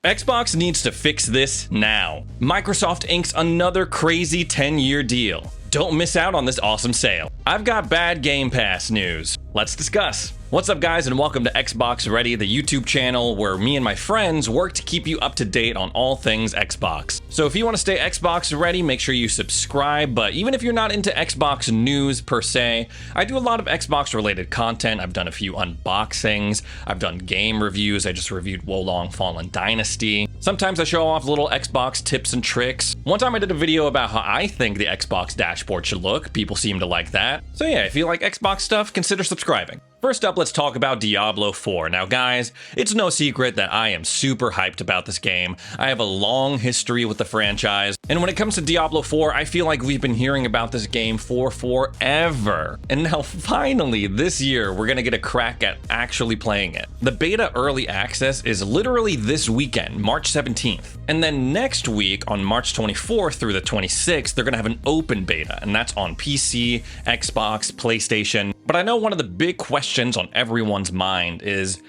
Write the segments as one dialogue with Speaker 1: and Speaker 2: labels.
Speaker 1: Xbox needs to fix this now. Microsoft inks another crazy 10-year deal. Don't miss out on this awesome sale. I've got bad Game Pass news. Let's discuss. What's up, guys, and welcome to Xbox Ready, the YouTube channel where me and my friends work to keep you up to date on all things Xbox. So if you want to stay Xbox Ready, make sure you subscribe, but even if you're not into Xbox news per se, I do a lot of Xbox related content. I've done a few unboxings, I've done game reviews, I just reviewed Wolong Fallen Dynasty. Sometimes I show off little Xbox tips and tricks. One time I did a video about how I think the Xbox dashboard should look. People seem to like that. So yeah, if you like Xbox stuff, consider subscribing. First up, let's talk about Diablo IV. Now guys, it's no secret that I am super hyped about this game. I have a long history with the franchise, and when it comes to Diablo IV, I feel like we've been hearing about this game for forever. And now finally, this year, we're gonna get a crack at actually playing it. The beta early access is literally this weekend, March 17th. And then next week, on March 24th through the 26th, they're gonna have an open beta, and that's on PC, Xbox, PlayStation. But I know one of the big questions on everyone's mind is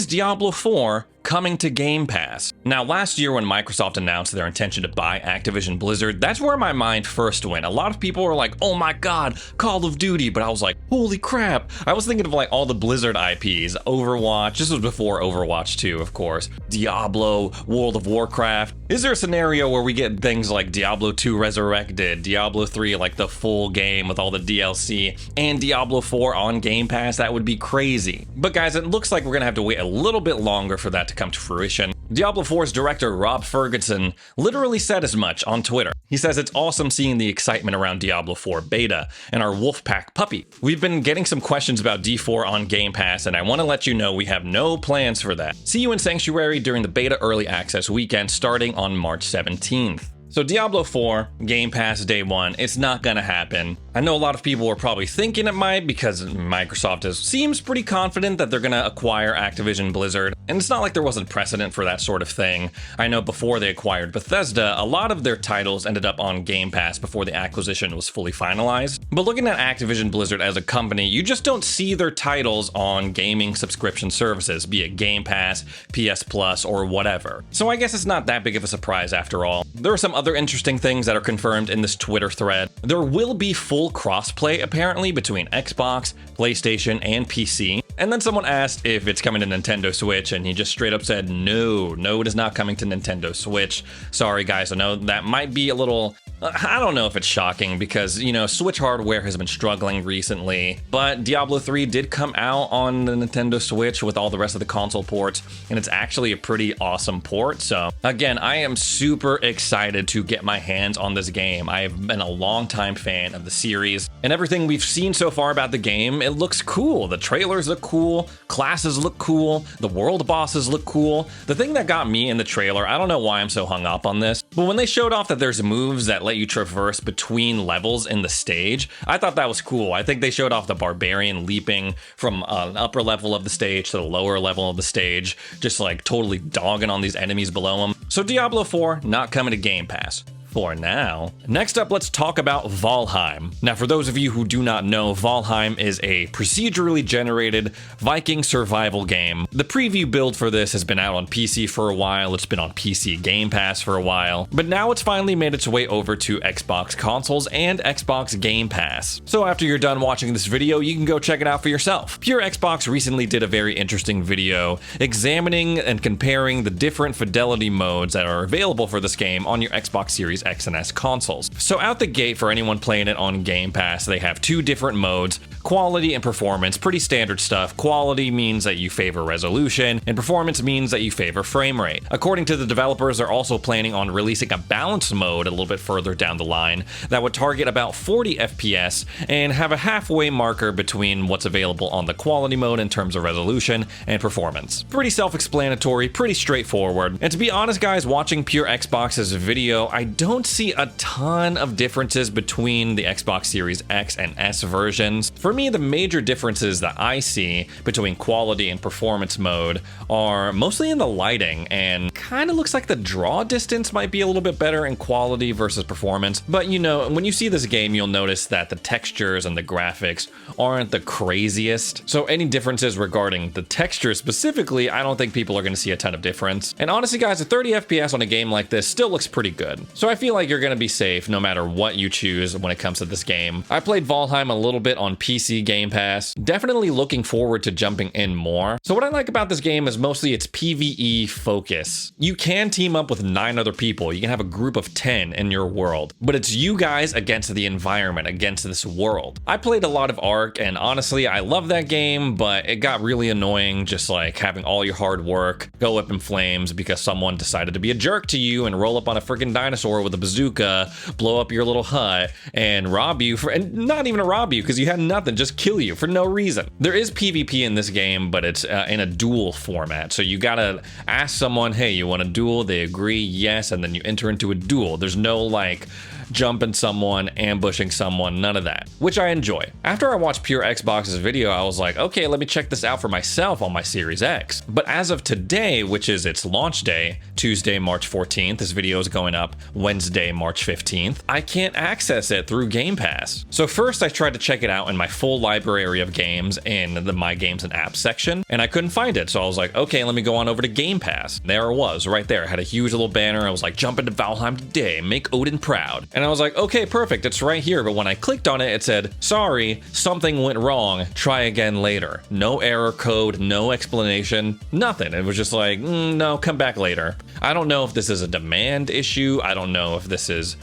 Speaker 1: Diablo IV coming to Game Pass? Now, last year when Microsoft announced their intention to buy Activision Blizzard, that's where my mind first went. A lot of people were like, oh my god, Call of Duty, but I was like, holy crap. I was thinking of like all the Blizzard IPs, Overwatch, this was before Overwatch 2, of course, Diablo, World of Warcraft. Is there a scenario where we get things like Diablo 2 Resurrected, Diablo 3 like the full game with all the DLC, and Diablo 4 on Game Pass? That would be crazy. But guys, it looks like we're gonna have to wait a little bit longer for that to come to fruition. Diablo 4's director Rod Ferguson literally said as much on Twitter. He says it's awesome seeing the excitement around Diablo 4 beta and our Wolfpack puppy. We've been getting some questions about D4 on Game Pass, and I want to let you know we have no plans for that. See you in Sanctuary during the beta early access weekend starting on March 17th. So Diablo 4, Game Pass day one, it's not gonna happen. I know a lot of people were probably thinking it might because Microsoft seems pretty confident that they're gonna acquire Activision Blizzard, and it's not like there wasn't precedent for that sort of thing. I know before they acquired Bethesda, a lot of their titles ended up on Game Pass before the acquisition was fully finalized. But looking at Activision Blizzard as a company, you just don't see their titles on gaming subscription services, be it Game Pass, PS Plus, or whatever. So I guess it's not that big of a surprise after all. There are some other interesting things that are confirmed in this Twitter thread. There will be full crossplay apparently between Xbox, PlayStation, and PC. And then someone asked if it's coming to Nintendo Switch, and he just straight up said, no, it is not coming to Nintendo Switch. Sorry guys, I know that might be a little, I don't know if it's shocking because, you know, Switch hardware has been struggling recently, but Diablo 3 did come out on the Nintendo Switch with all the rest of the console ports, and it's actually a pretty awesome port. So again, I am super excited to get my hands on this game. I have been a longtime fan of the series, and everything we've seen so far about the game, it looks cool. The trailers look cool, classes look cool, the world bosses look cool. The thing that got me in the trailer, I don't know why I'm so hung up on this, but when they showed off that there's moves that let you traverse between levels in the stage, I thought that was cool. I think they showed off the barbarian leaping from an upper level of the stage to the lower level of the stage, just like totally dogging on these enemies below him. So Diablo 4, not coming to Game Pass. For now. Next up, let's talk about Valheim. Now, for those of you who do not know, Valheim is a procedurally generated Viking survival game. The preview build for this has been out on PC for a while, it's been on PC Game Pass for a while, but now it's finally made its way over to Xbox consoles and Xbox Game Pass. So after you're done watching this video, you can go check it out for yourself. Pure Xbox recently did a very interesting video examining and comparing the different fidelity modes that are available for this game on your Xbox Series X and S consoles. So out the gate, for anyone playing it on Game Pass, they have two different modes, quality and performance, pretty standard stuff. Quality means that you favor resolution, and performance means that you favor frame rate. According to the developers, they're also planning on releasing a balance mode a little bit further down the line that would target about 40 FPS and have a halfway marker between what's available on the quality mode in terms of resolution and performance. Pretty self-explanatory, pretty straightforward. And to be honest guys, watching Pure Xbox's video, I don't see a ton of differences between the Xbox Series X and S versions. For me, the major differences that I see between quality and performance mode are mostly in the lighting, and kind of looks like the draw distance might be a little bit better in quality versus performance. But you know, when you see this game, you'll notice that the textures and the graphics aren't the craziest. So any differences regarding the texture specifically, I don't think people are going to see a ton of difference. And honestly guys, a 30 FPS on a game like this still looks pretty good. So I feel like you're going to be safe no matter what you choose when it comes to this game. I played Valheim a little bit on PC Game Pass. Definitely looking forward to jumping in more. So what I like about this game is mostly its PvE focus. You can team up with 9 other people. You can have a group of 10 in your world, but it's you guys against the environment, against this world. I played a lot of Ark, and honestly, I love that game, but it got really annoying just like having all your hard work go up in flames because someone decided to be a jerk to you and roll up on a freaking dinosaur with a bazooka, blow up your little hut, and rob you and not even rob you because you had nothing, just kill you for no reason. There is PvP in this game, but it's in a duel format. So you gotta ask someone, hey, you want a duel? They agree, yes, and then you enter into a duel. There's no like jumping someone, ambushing someone, none of that, which I enjoy. After I watched Pure Xbox's video, I was like, okay, let me check this out for myself on my Series X. But as of today, which is its launch day, Tuesday, March 14th, this video is going up Wednesday, March 15th, I can't access it through Game Pass. So first I tried to check it out in my full library of games in the My Games and Apps section, and I couldn't find it. So I was like, okay, let me go on over to Game Pass. There it was, right there. It had a huge little banner. I was like, jump into Valheim today, make Odin proud. And I was like, okay, perfect, it's right here. But when I clicked on it, it said, sorry, something went wrong, try again later. No error code, no explanation, nothing. It was just like, no, come back later. I don't know if this is a demand issue. I don't know if this is,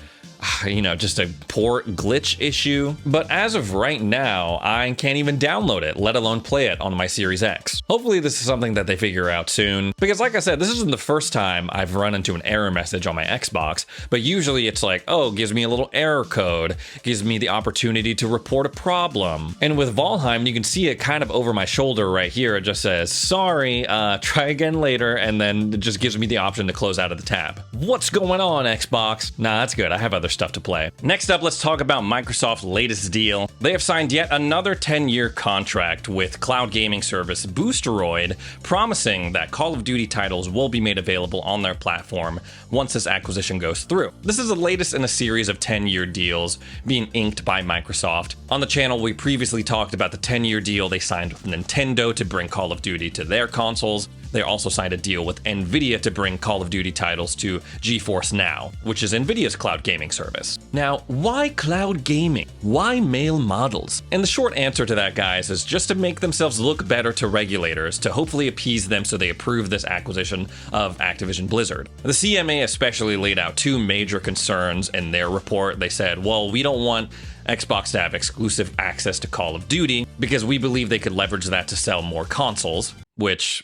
Speaker 1: you know, just a port glitch issue. But as of right now, I can't even download it, let alone play it on my Series X. Hopefully this is something that they figure out soon, because like I said, this isn't the first time I've run into an error message on my Xbox, but usually it's like, oh, gives me a little error code, gives me the opportunity to report a problem. And with Valheim, you can see it kind of over my shoulder right here. It just says, sorry, try again later, and then it just gives me the option to close out of the tab. What's going on, Xbox? Nah, that's good. I have other stuff to play. Next up, let's talk about Microsoft's latest deal. They have signed yet another 10-year contract with cloud gaming service Boosteroid, promising that Call of Duty titles will be made available on their platform once this acquisition goes through. This is the latest in a series of 10-year deals being inked by Microsoft. On the channel, we previously talked about the 10-year deal they signed with Nintendo to bring Call of Duty to their consoles. They also signed a deal with Nvidia to bring Call of Duty titles to GeForce Now, which is Nvidia's cloud gaming service. Now, why cloud gaming? Why male models? And the short answer to that, guys, is just to make themselves look better to regulators, to hopefully appease them so they approve this acquisition of Activision Blizzard. The CMA especially laid out 2 major concerns in their report. They said, well, we don't want Xbox to have exclusive access to Call of Duty because we believe they could leverage that to sell more consoles, which,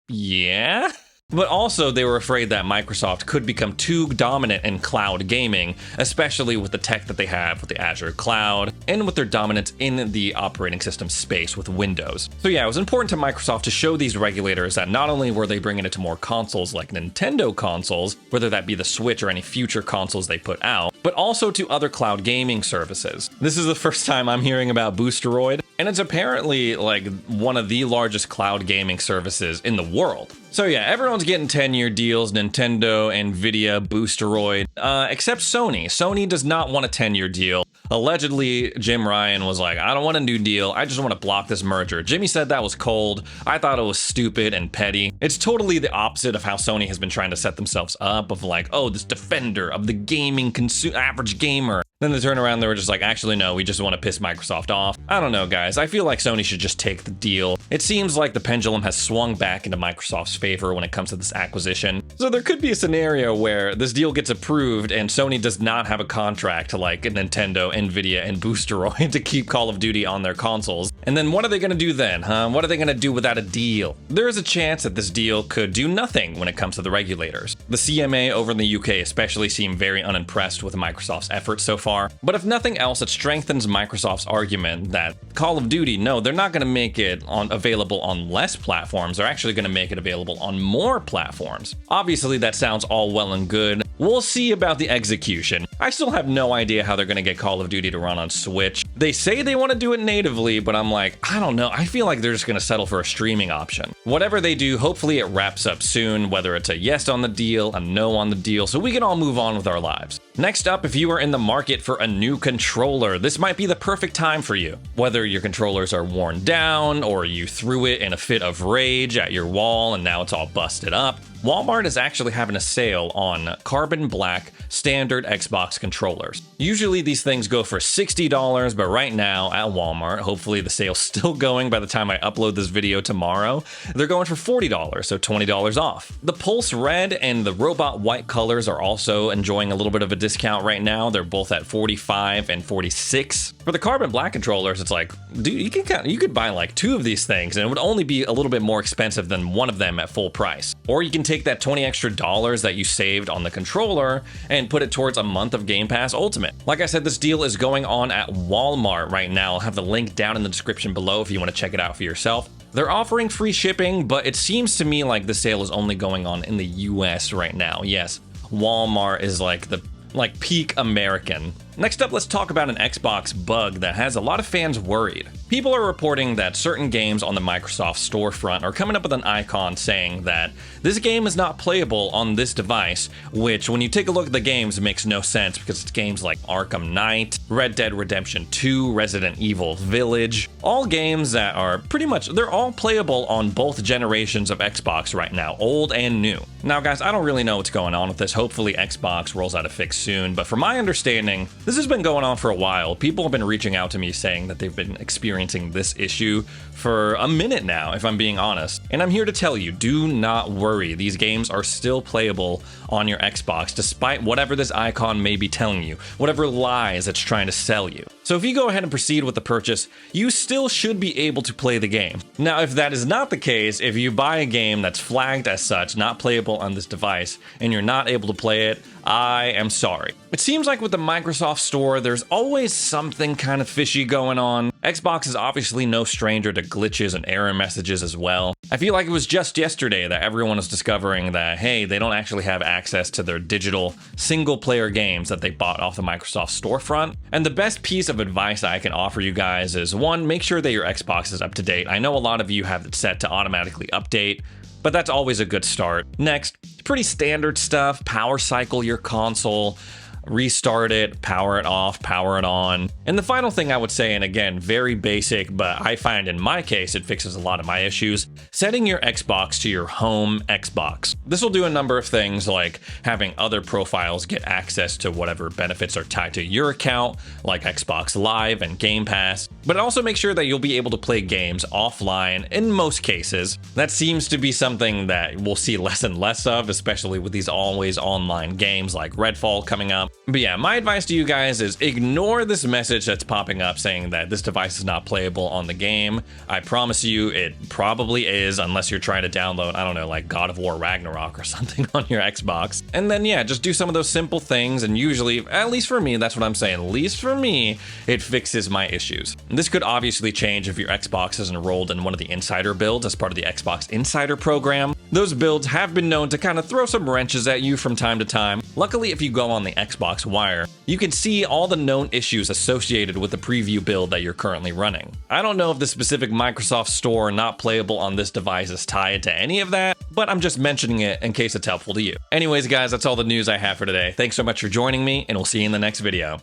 Speaker 1: yeah. But also, they were afraid that Microsoft could become too dominant in cloud gaming, especially with the tech that they have with the Azure cloud and with their dominance in the operating system space with Windows. So yeah, it was important to Microsoft to show these regulators that not only were they bringing it to more consoles like Nintendo consoles, whether that be the Switch or any future consoles they put out, but also to other cloud gaming services. This is the first time I'm hearing about Boosteroid, and it's apparently like one of the largest cloud gaming services in the world. So yeah, everyone's getting 10-year deals, Nintendo, Nvidia, Boosteroid, except Sony. Sony does not want a 10-year deal. Allegedly, Jim Ryan was like, I don't want a new deal, I just want to block this merger. Jimmy said that was cold. I thought it was stupid and petty. It's totally the opposite of how Sony has been trying to set themselves up, of like, oh, this defender of the gaming average gamer. Then they turn around, they were just like, actually, no, we just want to piss Microsoft off. I don't know, guys. I feel like Sony should just take the deal. It seems like the pendulum has swung back into Microsoft's favor when it comes to this acquisition. So there could be a scenario where this deal gets approved and Sony does not have a contract like Nintendo, Nvidia, and Boosteroid to keep Call of Duty on their consoles. And then what are they going to do then, huh? What are they going to do without a deal? There is a chance that this deal could do nothing when it comes to the regulators. The CMA over in the UK especially seem very unimpressed with Microsoft's efforts so far. But if nothing else, it strengthens Microsoft's argument that Call of Duty, no, they're not going to make it available on less platforms. They're actually going to make it available on more platforms. Obviously, that sounds all well and good, We'll see about the execution. I still have no idea how they're going to get Call of Duty to run on Switch. They say they want to do it natively, but I'm like, I don't know. I feel like they're just going to settle for a streaming option. Whatever they do, hopefully it wraps up soon, whether it's a yes on the deal, a no on the deal, so we can all move on with our lives. Next up, if you are in the market for a new controller, this might be the perfect time for you. Whether your controllers are worn down or you threw it in a fit of rage at your wall and now it's all busted up, Walmart is actually having a sale on carbon black standard Xbox controllers. Usually these things go for $60, but right now at Walmart, hopefully the sale's still going by the time I upload this video tomorrow, they're going for $40, so $20 off. The Pulse Red and the Robot White colors are also enjoying a little bit of a discount right now. They're both at $45 and $46. For the carbon black controllers, it's like, dude, you could buy like 2 of these things and it would only be a little bit more expensive than one of them at full price. Or you can take that $20 extra that you saved on the controller and put it towards a month of Game Pass Ultimate. Like I said, this deal is going on at Walmart right now. I'll have the link down in the description below if you want to check it out for yourself. They're offering free shipping, but it seems to me like the sale is only going on in the US right now. Yes, Walmart is like peak American. Next up, let's talk about an Xbox bug that has a lot of fans worried. People are reporting that certain games on the Microsoft storefront are coming up with an icon saying that this game is not playable on this device, which when you take a look at the games makes no sense because it's games like Arkham Knight, Red Dead Redemption 2, Resident Evil Village, all games that are pretty much, they're all playable on both generations of Xbox right now, old and new. Now guys, I don't really know what's going on with this. Hopefully Xbox rolls out a fix soon, but from my understanding, this has been going on for a while. People have been reaching out to me saying that they've been experiencing this issue for a minute now, if I'm being honest. And I'm here to tell you, do not worry. These games are still playable on your Xbox, despite whatever this icon may be telling you, whatever lies it's trying to sell you. So if you go ahead and proceed with the purchase, you still should be able to play the game. Now, if that is not the case, if you buy a game that's flagged as such, not playable on this device, and you're not able to play it, I am sorry. It seems like with the Microsoft Store, there's always something kind of fishy going on. Xbox is obviously no stranger to glitches and error messages as well. I feel like it was just yesterday that everyone was discovering that, hey, they don't actually have access to their digital single-player games that they bought off the Microsoft storefront. And the best piece of advice I can offer you guys is, one, make sure that your Xbox is up to date. I know a lot of you have it set to automatically update, but that's always a good start. Next, pretty standard stuff, power cycle your console, restart it, power it off, power it on. And the final thing I would say, and again, very basic, but I find in my case it fixes a lot of my issues, setting your Xbox to your home Xbox. This will do a number of things like having other profiles get access to whatever benefits are tied to your account, like Xbox Live and Game Pass, but also make sure that you'll be able to play games offline in most cases. That seems to be something that we'll see less and less of, especially with these always online games like Redfall coming up. But yeah, my advice to you guys is ignore this message that's popping up saying that this device is not playable on the game. I promise you it probably is, unless you're trying to download, I don't know, like God of War Ragnarok or something on your Xbox. And then yeah, just do some of those simple things, and usually, at least for me, that's what I'm saying, at least for me, it fixes my issues. And this could obviously change if your Xbox is enrolled in one of the insider builds as part of the Xbox Insider program. Those builds have been known to kind of throw some wrenches at you from time to time. Luckily, if you go on the Xbox Wire, you can see all the known issues associated with the preview build that you're currently running. I don't know if the specific Microsoft Store not playable on this device is tied to any of that, but I'm just mentioning it in case it's helpful to you. Anyways, guys, that's all the news I have for today. Thanks so much for joining me, and we'll see you in the next video.